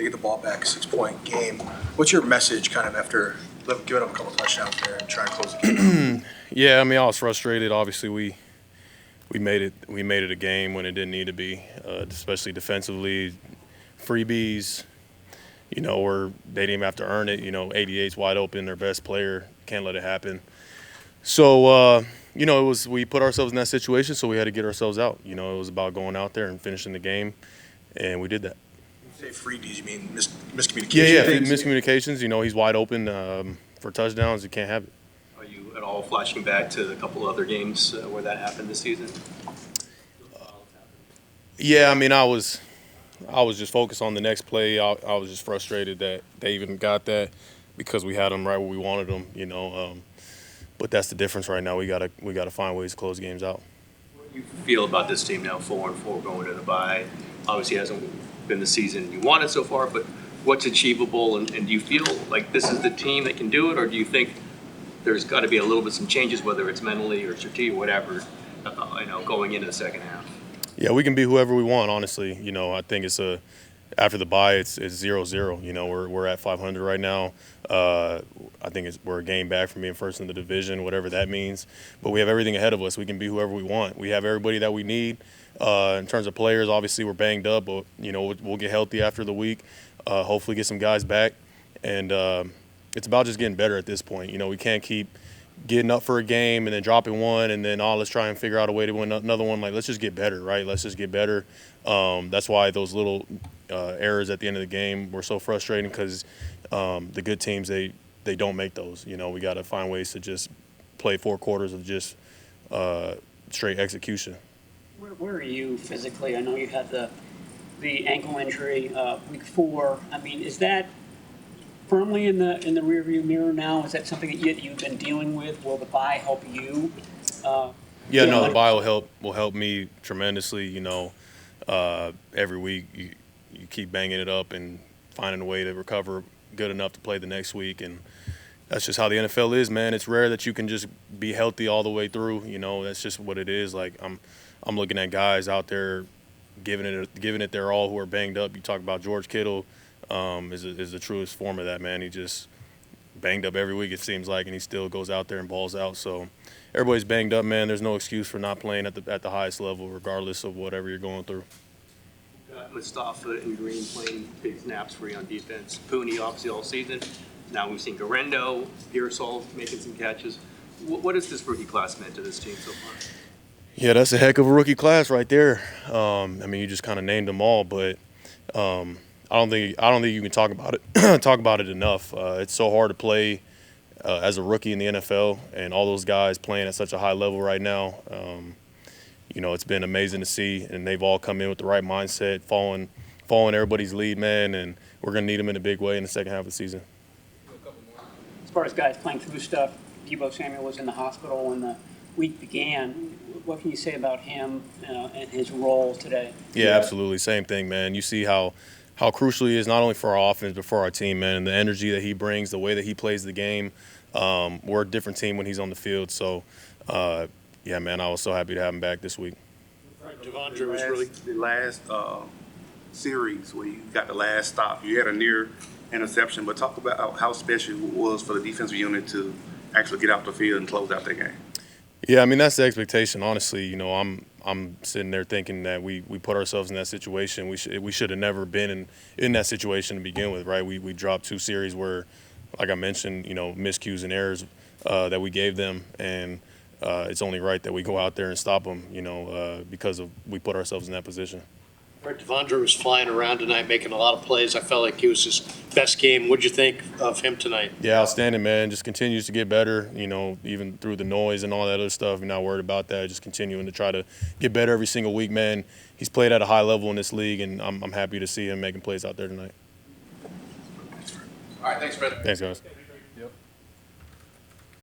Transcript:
They get the ball back, 6-point game. What's your message kind of after giving up a couple touchdowns there and trying to close the game out? Yeah, I mean, I was frustrated. Obviously, we made it a game when it didn't need to be, especially defensively. Freebies, where they didn't even have to earn it. 88's wide open, their best player. Can't let it happen. So, we put ourselves in that situation, so we had to get ourselves out. It was about going out there and finishing the game, and we did that. When you say freebies, you mean miscommunication? Yeah, miscommunications. He's wide open for touchdowns. You can't have it. Are you at all flashing back to a couple other games where that happened this season? Yeah, I mean, I was just focused on the next play. I was just frustrated that they even got that because we had them right where we wanted them. But that's the difference right now. We gotta find ways to close games out. What do you feel about this team now, 4-4 going to the bye? Obviously, it hasn't been the season you wanted so far, but what's achievable? And do you feel like this is the team that can do it, or do you think there's got to be a little bit some changes, whether it's mentally or strategic, whatever, going into the second half? Yeah, we can be whoever we want. Honestly, I think it's after the bye, it's 0-0. We're at 500 right now. I think we're a game back from being first in the division, whatever that means. But we have everything ahead of us. We can be whoever we want. We have everybody that we need. In terms of players, obviously we're banged up, but we'll get healthy after the week. Hopefully get some guys back, and it's about just getting better at this point. We can't keep getting up for a game and then dropping one and then let's try and figure out a way to win another one. Like, let's just get better, right? Let's just get better. That's why those little errors at the end of the game were so frustrating, because the good teams, they don't make those. We got to find ways to just play 4 quarters of just straight execution. Where are you physically? I know you had the ankle injury week 4. I mean, is that firmly in the rearview mirror now? Is that something that you've been dealing with? Will the bye help you? The bye will help me tremendously. Every week you keep banging it up and finding a way to recover good enough to play the next week, and that's just how the NFL is, man. It's rare that you can just be healthy all the way through. That's just what it is. Like, I'm looking at guys out there giving it their all who are banged up. You talk about George Kittle. Is the truest form of that, man. He just banged up every week, it seems like, and he still goes out there and balls out. So everybody's banged up, man. There's no excuse for not playing at the highest level, regardless of whatever you're going through. Mustafa and Green playing big snaps for you on defense. Pooney, obviously, all season. Now we've seen Garendo, Pearsall making some catches. What has this rookie class meant to this team so far? Yeah, that's a heck of a rookie class right there. You just kind of named them all, but I don't think you can talk about it enough. It's so hard to play as a rookie in the NFL, and all those guys playing at such a high level right now. It's been amazing to see, and they've all come in with the right mindset, following everybody's lead, man, and we're going to need them in a big way in the second half of the season. As far as guys playing through stuff, Deebo Samuel was in the hospital when the week began. What can you say about him and his role today? Yeah, absolutely. Same thing, man. You see how crucial he is, not only for our offense but for our team, man, and the energy that he brings, the way that he plays the game. We're a different team when he's on the field. So, yeah, man, I was so happy to have him back this week. Devondre was really the last series where you got the last stop. You had a near interception, but talk about how special it was for the defensive unit to actually get out the field and close out the game. Yeah, I mean, that's the expectation. Honestly, I'm sitting there thinking that we put ourselves in that situation. We should have never been in that situation to begin with, right? We dropped 2 series where, like I mentioned, miscues and errors that we gave them, and it's only right that we go out there and stop them, because we put ourselves in that position. Devondre was flying around tonight, making a lot of plays. I felt like he was his best game. What'd you think of him tonight? Yeah, outstanding, man. Just continues to get better, even through the noise and all that other stuff. You're not worried about that. Just continuing to try to get better every single week, man. He's played at a high level in this league, and I'm happy to see him making plays out there tonight. All right, thanks, Fred. Thanks, guys.